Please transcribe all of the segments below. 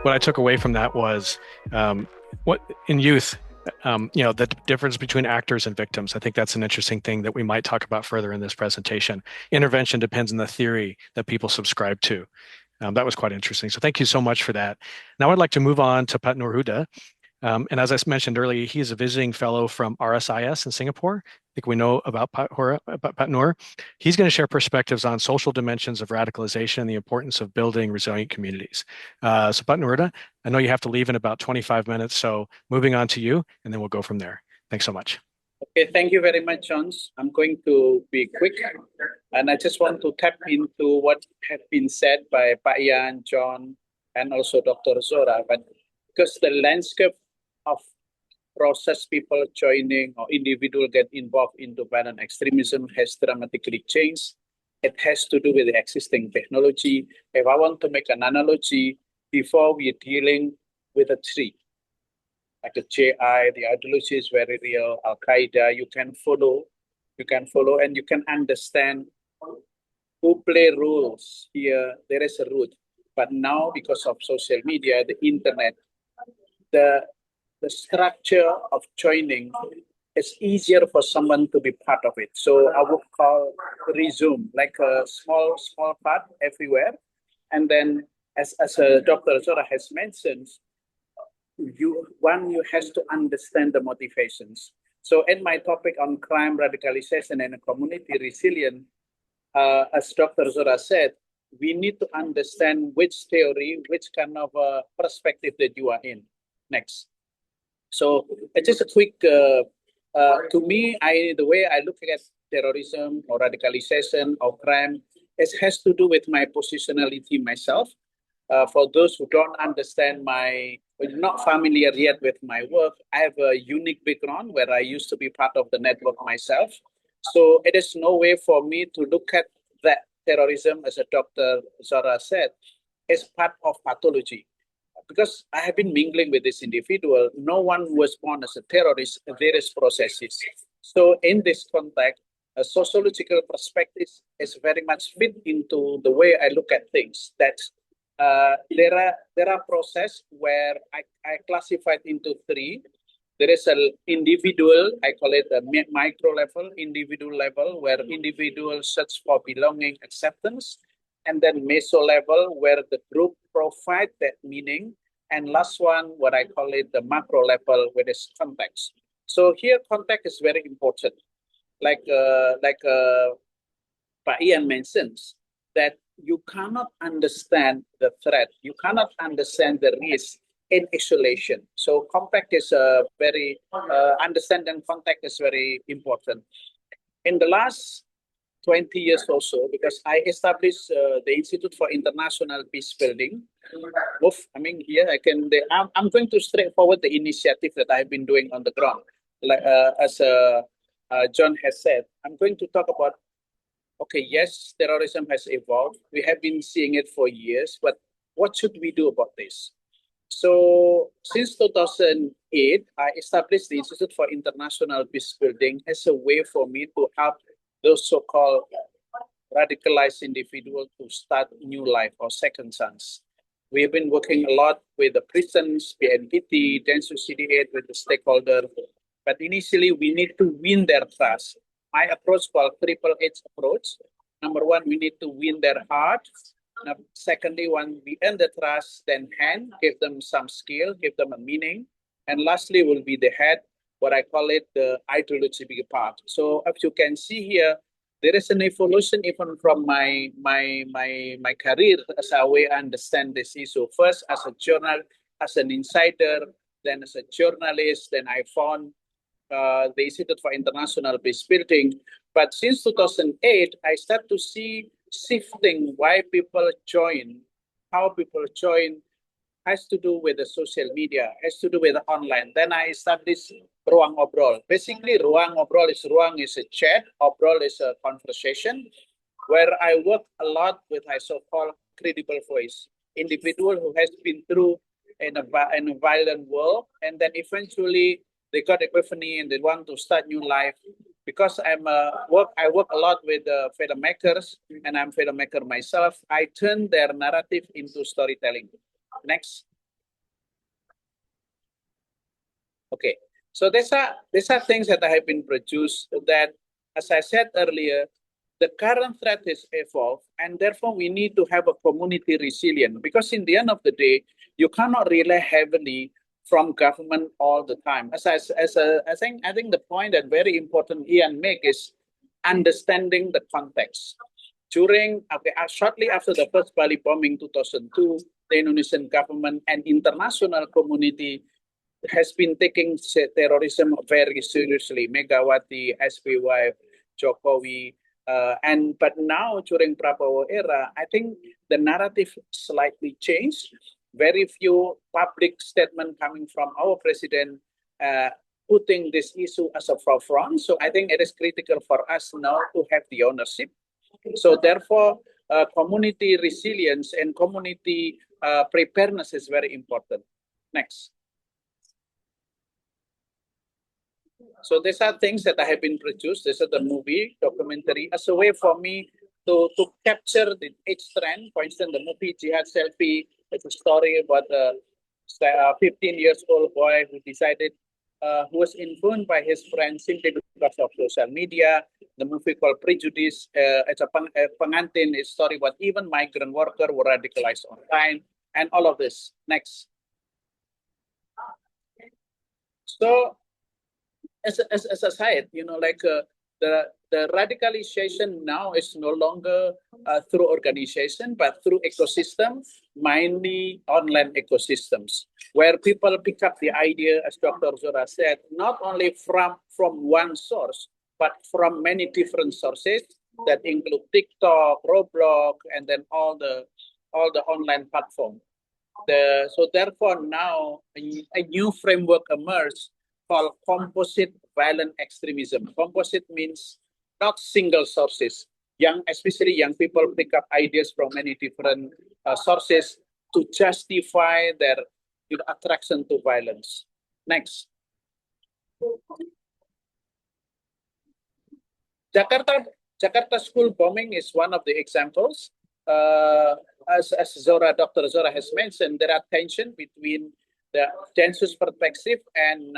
what I took away from that was what in youth, the difference between actors and victims. I think that's an interesting thing that we might talk about further in this presentation. Intervention depends on the theory that people subscribe to. That was quite interesting. So thank you so much for that. Now I'd like to move on to Pat Noor Huda. And as I mentioned earlier, he's a visiting fellow from RSIS in Singapore. I think we know about Pat Noor. He's going to share perspectives on social dimensions of radicalization and the importance of building resilient communities. So Pat Noor, I know you have to leave in about 25 minutes, so moving on to you, and then we'll go from there. Thanks so much. Okay, thank you very much, John. I'm going to be quick, and I just want to tap into what has been said by Pak Ian, John, and also Dr. Zora. But because the landscape of process people joining or individual get involved into violent extremism has dramatically changed. It has to do with the existing technology. If I want to make an analogy, before we're dealing with a tree, like the JI, the ideology is very real, Al-Qaeda, you can follow, and you can understand who play roles here. There is a root. But now, because of social media, the internet, the structure of joining, it's easier for someone to be part of it. So I would call resume, like a small part everywhere. And then, as Dr. Zora has mentioned, you has to understand the motivations. So in my topic on crime, radicalization, and community resilience, as Dr. Zora said, we need to understand which theory, which kind of perspective that you are in. Next. So just a quick, to me, the way I look at terrorism or radicalization or crime, it has to do with my positionality myself. For those who don't understand not familiar yet with my work, I have a unique background where I used to be part of the network myself. So it is no way for me to look at that terrorism, as Dr. Zora said, as part of pathology. Because I have been mingling with this individual, no one was born as a terrorist, there is processes. So in this context, a sociological perspective is very much fit into the way I look at things. That there are processes where I classified into three. There is an individual, I call it a micro level, individual level, where individuals search for belonging, acceptance, and then meso level, where the group provide that meaning, and last one, what I call it the macro level, where there's context. So here, context is very important. Like Pak Ian mentions, that you cannot understand the threat, you cannot understand the risk in isolation. So context is very, understanding context is very important. In the last 20 years or so, because I established the Institute for International Peace Building. Here I'm going to straightforward the initiative that I've been doing on the ground. Like as John has said, I'm going to talk about, okay, yes, terrorism has evolved. We have been seeing it for years, but what should we do about this? So since 2008, I established the Institute for International Peace Building as a way for me to help those so-called radicalized individuals to start new life or second chance. We've been working a lot with the prisons, BNPT, Densus CD8 with the stakeholders. But initially, we need to win their trust. My approach called Triple H approach. Number one, we need to win their heart. Secondly, when we earn the trust, then give them some skill, give them a meaning. And lastly will be the head, what I call it the ideology part. So as you can see here, there is an evolution even from my career as a way I understand this issue. First as a journalist, as an insider, then as a journalist, then I found the Institute for International Peace Building. But since 2008, I start to see shifting why people join, how people join, has to do with the social media, has to do with the online. Then I established Ruang Obrol. Basically, Ruang is a chat, Obrol is a conversation, where I work a lot with my so-called credible voice, individual who has been through in a violent world, and then eventually they got epiphany and they want to start new life. Because I work a lot with filmmakers, and I'm a filmmaker myself, I turn their narrative into storytelling. Next. Okay, so these are things that have been produced that, as I said earlier, the current threat is evolved, and therefore we need to have a community resilient, because in the end of the day, you cannot rely heavily from government all the time. I think the point that very important Ian make is understanding the context. Shortly after the first Bali bombing 2002, the Indonesian government and international community has been taking terrorism very seriously. Megawati, SBY, Jokowi, but now during Prabowo era, I think the narrative slightly changed. Very few public statement coming from our president putting this issue as a forefront. So I think it is critical for us now to have the ownership. So therefore, community resilience and community preparedness is very important. Next. So these are things that I have been produced. This is the movie documentary as a way for me to capture the age trend. For instance, the movie Jihad Selfie. It's a story about a 15 years old boy who decided, who was influenced by his friends simply because of social media. The movie called Prejudice. It's a pengantin, a story about even migrant workers were radicalized online, and all of this. Next. So as a side, the radicalization now is no longer through organization, but through ecosystem, mainly online ecosystems, where people pick up the idea, as Dr. Zora said, not only from one source, but from many different sources that include TikTok, Roblox, and then all the online platforms. So therefore now a new framework emerged called composite violent extremism. Composite means not single sources. Especially young people pick up ideas from many different sources to justify their attraction to violence. Next. Jakarta school bombing is one of the examples. As Dr. Zora has mentioned, there are tensions between the census perspective and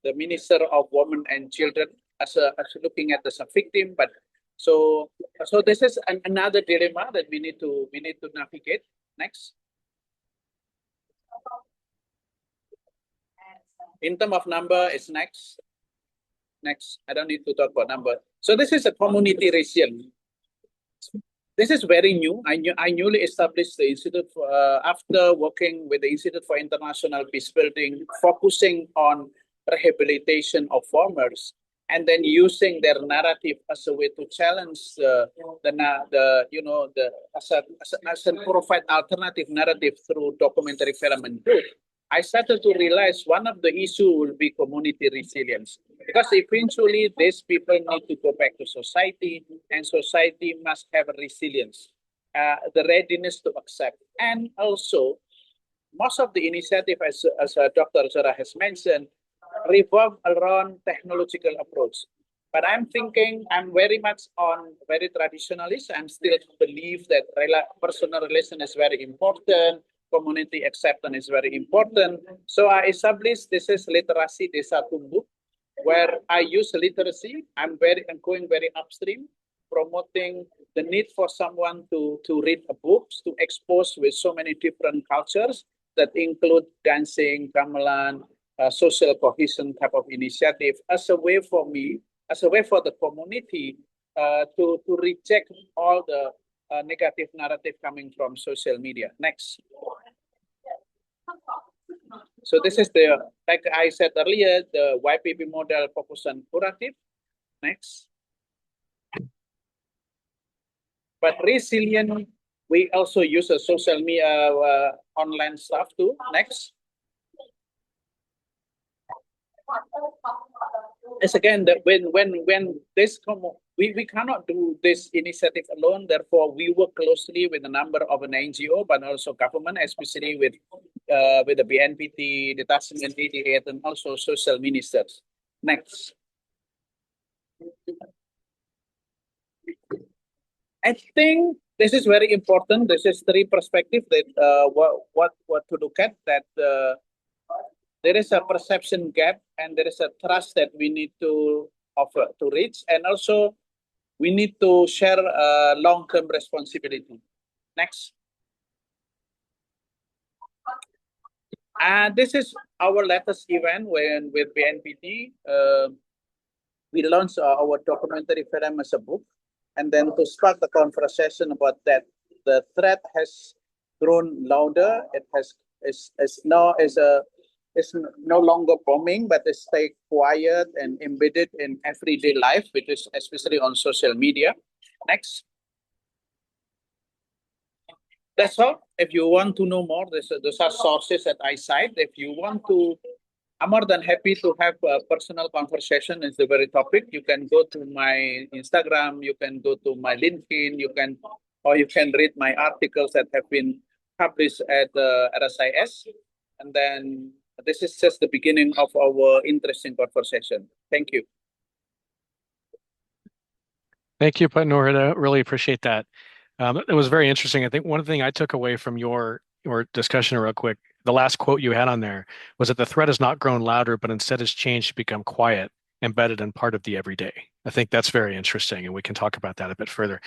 the Minister of Women and Children as looking at as a victim. But so this is another dilemma that we need to navigate. Next. In terms of number, is next. Next. I don't need to talk about number. So this is a community resilience. This is very new. I newly established the Institute after working with the Institute for International Peace Building, focusing on rehabilitation of farmers, and then using their narrative as a way to challenge as a provide alternative narrative through documentary film and book. I started to realize one of the issues will be community resilience, because eventually these people need to go back to society, and society must have resilience, the readiness to accept. And also, most of the initiative, as Dr. Zora has mentioned, revolve around technological approach. But I'm thinking, I'm very much on very traditionalist. I'm still believe that personal relation is very important. Community acceptance is very important. So I established this is Literasi Desa Tumbuh, where I use literacy. I'm going very upstream, promoting the need for someone to read books, to expose with so many different cultures that include dancing, gamelan, social cohesion type of initiative, as a way for me, as a way for the community to reject all the negative narrative coming from social media. Next. So this is the, like I said earlier, the YPB model focus on curative. Next. But resilient, we also use a social media online stuff too. Next. As again, that when this we cannot do this initiative alone. Therefore, we work closely with a number of an NGO, but also government, especially with the BNPT, the Tasman 88, and also social ministers. Next. I think this is very important. This is three perspectives that what to look at. That there is a perception gap and there is a trust that we need to offer to reach, and also we need to share long-term responsibility. Next. And this is our latest event when with BNPT. We launched our documentary film as a book, and then to spark the conversation about that, the threat has grown louder. It has is now is a is no longer bombing, but it's stay quiet and embedded in everyday life, which is especially on social media. Next. That's all. If you want to know more, those are sources that I cite. If you want to, I'm more than happy to have a personal conversation. It's the very topic. You can go to my Instagram, you can go to my LinkedIn, or you can read my articles that have been published at RSIS. And then this is just the beginning of our interesting conversation. Thank you. Thank you, Noor. I really appreciate that. It was very interesting. I think one thing I took away from your discussion real quick, the last quote you had on there was that the threat has not grown louder, but instead has changed to become quiet, embedded in part of the everyday. I think that's very interesting, and we can talk about that a bit further.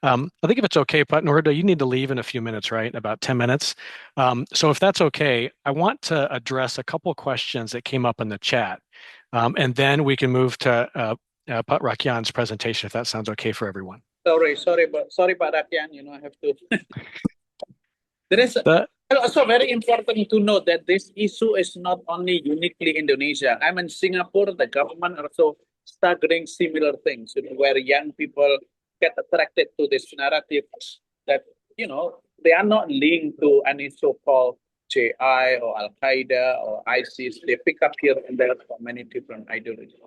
I think if it's okay, Noor, you need to leave in a few minutes, right? About 10 minutes. So if that's okay, I want to address a couple of questions that came up in the chat, and then we can move to Pat Rakyan's presentation, if that sounds okay for everyone. Sorry, Pak Rakyan, I have to. There is also very important to note that this issue is not only uniquely Indonesia. I'm in Singapore, the government also staggering similar things, where young people get attracted to this narrative that, they are not linked to any so-called JI or Al Qaeda or ISIS. They pick up here and there from many different ideologies.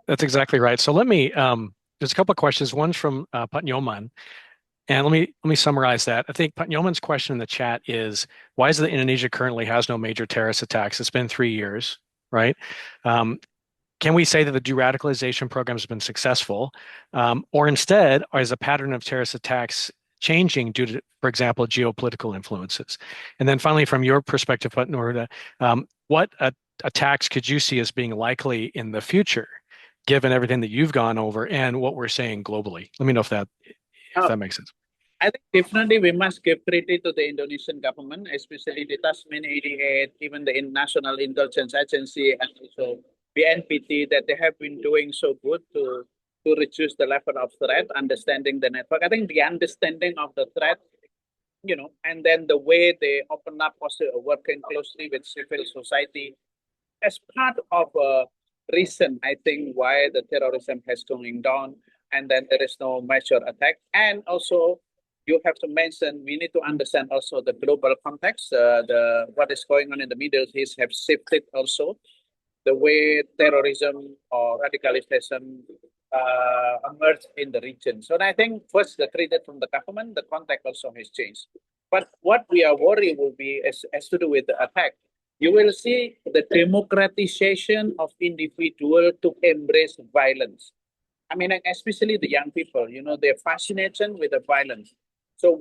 That's exactly right. So let me, there's a couple of questions. One's from Pat Nyoman. And let me summarize that. I think Pat Nyoman's question in the chat is, why is it that Indonesia currently has no major terrorist attacks? It's been 3 years, right? Can we say that the de-radicalization program has been successful? Or instead, is a pattern of terrorist attacks changing due to, for example, geopolitical influences? And then finally, from your perspective, Noor, what attacks could you see as being likely in the future, given everything that you've gone over and what we're saying globally? Let me know if that makes sense. I think definitely we must give credit to the Indonesian government, especially the Tasman 88, even the National Intelligence Agency, and also BNPT, that they have been doing so good to reduce the level of threat, understanding the network. I think the understanding of the threat, and then the way they open up, also working closely with civil society as part of a reason, I think, why the terrorism has going down, and then there is no major attack. And also, you have to mention, we need to understand also the global context. What is going on in the Middle East have shifted also the way terrorism or radicalization emerged in the region. So I think first the credit from the government, the context also has changed. But what we are worried will be has to do with the attack. You will see the democratization of individual to embrace violence. I mean, especially the young people, their fascination with the violence. So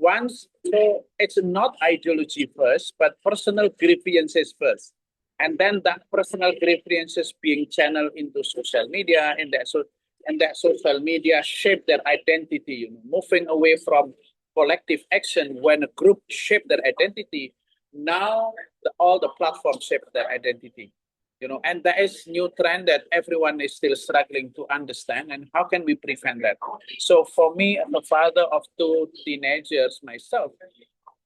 it's not ideology first, but personal grievances first. And then that personal grievances being channeled into social media, and that social media shape their identity, moving away from collective action. When a group shape their identity, now all the platforms shape their identity. And that is new trend that everyone is still struggling to understand. And how can we prevent that? So for me, as a father of 2 teenagers myself,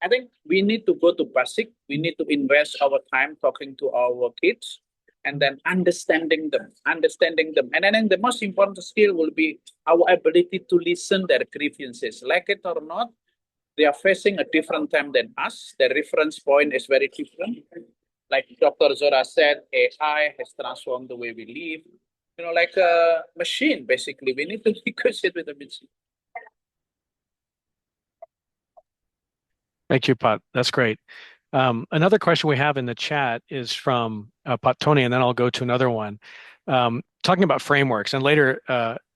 I think we need to go to basic. We need to invest our time talking to our kids and then understanding them. And then the most important skill will be our ability to listen their grievances. Like it or not, they are facing a different time than us. The reference point is very different. Like Dr. Zora said, AI has transformed the way we live. Like a machine, basically. We need to negotiate with the machine. Thank you, Pat. That's great. Another question we have in the chat is from Pat Tony, and then I'll go to another one. Talking about frameworks, and later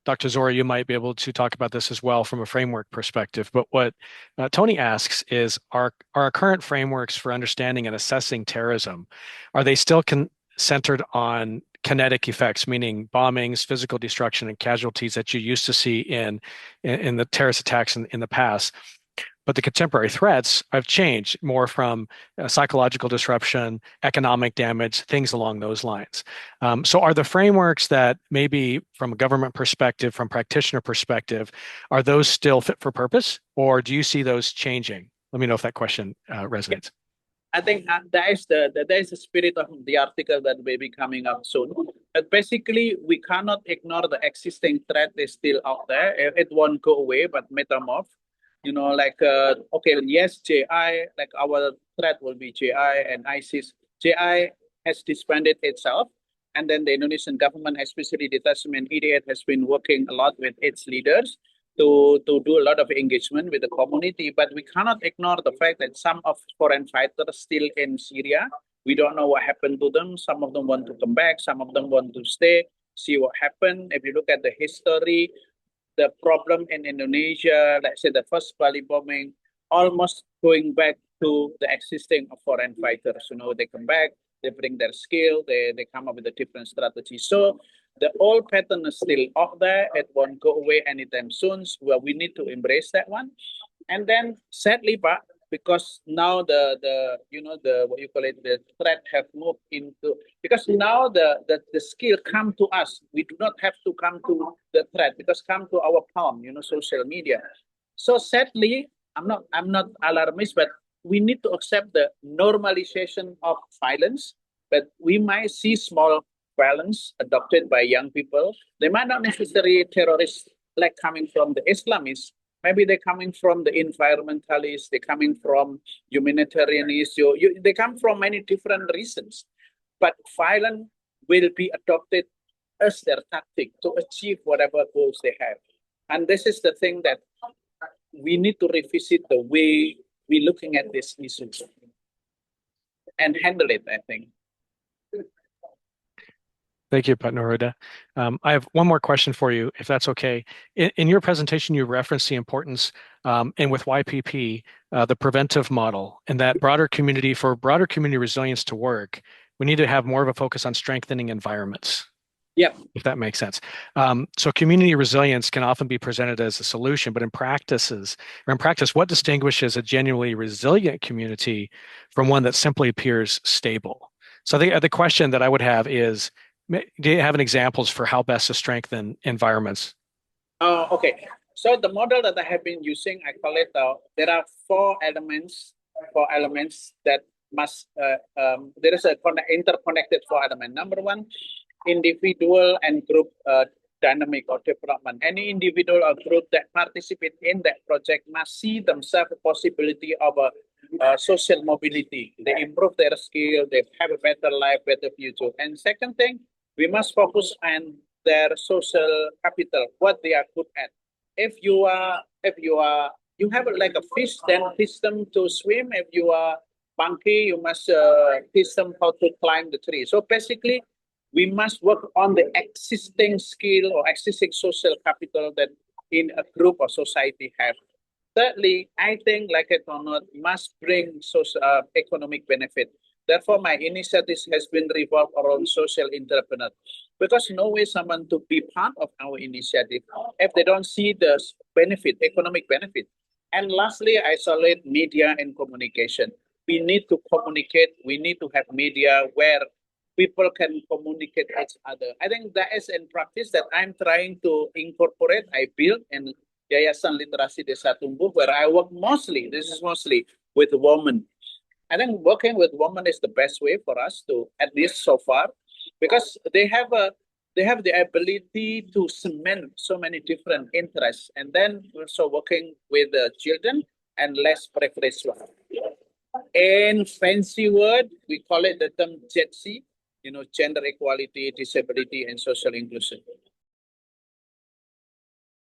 Dr. Zora, you might be able to talk about this as well from a framework perspective. But what Tony asks is, are our current frameworks for understanding and assessing terrorism, are they still centered on kinetic effects, meaning bombings, physical destruction, and casualties that you used to see in the terrorist attacks in the past? But the contemporary threats have changed more from psychological disruption, economic damage, things along those lines. So are the frameworks that maybe from a government perspective, from practitioner perspective, are those still fit for purpose, or do you see those changing? Let me know if that question resonates. I think that is the spirit of the article that will be coming up soon. But basically, we cannot ignore the existing threat is still out there. It won't go away, but metamorph. Okay, yes, JI, like our threat will be JI and ISIS. JI has disbanded itself, and then the Indonesian government, especially detachment EDF, has been working a lot with its leaders to do a lot of engagement with the community, but we cannot ignore the fact that some of foreign fighters still in Syria. We don't know what happened to them. Some of them want to come back. Some of them want to stay, see what happened. If you look at the history, the problem in Indonesia, let's say the first Bali bombing, almost going back to the existing of foreign fighters. They come back, they bring their skill, they come up with a different strategy. So the old pattern is still out there. It won't go away anytime soon. Well, we need to embrace that one. And then sadly, but because now the what you call it, the threat have moved into, because now the skill come to us. We do not have to come to the threat, because come to our palm, social media. So sadly, I'm not alarmist, but we need to accept the normalization of violence. But we might see small violence adopted by young people. They might not necessarily terrorists like coming from the Islamists. Maybe they're coming from the environmentalists, they're coming from humanitarianists, they come from many different reasons. But violence will be adopted as their tactic to achieve whatever goals they have. And this is the thing that we need to revisit the way we're looking at this issue and handle it, I think. Thank you, Partner Huda. I have one more question for you, if that's okay. In your presentation, you referenced the importance, and with YPP, the preventive model, and that broader community resilience to work, we need to have more of a focus on strengthening environments. Yeah, if that makes sense. So community resilience can often be presented as a solution, but in practice, what distinguishes a genuinely resilient community from one that simply appears stable? So the question that I would have is, do you have any examples for how best to strengthen environments? Okay. So the model that I have been using, I call it, there are four elements that must, there is a interconnected four element. Number one, individual and group dynamic or development. Any individual or group that participate in that project must see themselves a possibility of a social mobility. They improve their skill, they have a better life, better future. And second thing, we must focus on their social capital, what they are good at. If you have like a fish, then teach them to swim. If you are monkey, you must teach them how to climb the tree. So basically, we must work on the existing skill or existing social capital that in a group or society have. Thirdly, I think, like it or not, must bring social economic benefit. Therefore, my initiative has been revolved around social entrepreneur, because no way someone to be part of our initiative if they don't see the benefit, economic benefit. And lastly, isolate media and communication. We need to communicate. We need to have media where people can communicate each other. I think that is in practice that I'm trying to incorporate. I built in Yayasan Literasi Desa Tumbuh, where I work mostly with women. I think working with women is the best way for us to, at least so far, because they have the ability to cement so many different interests, and then also working with the children and less privileged one. In fancy word, we call it the term GETC, gender equality, disability, and social inclusion.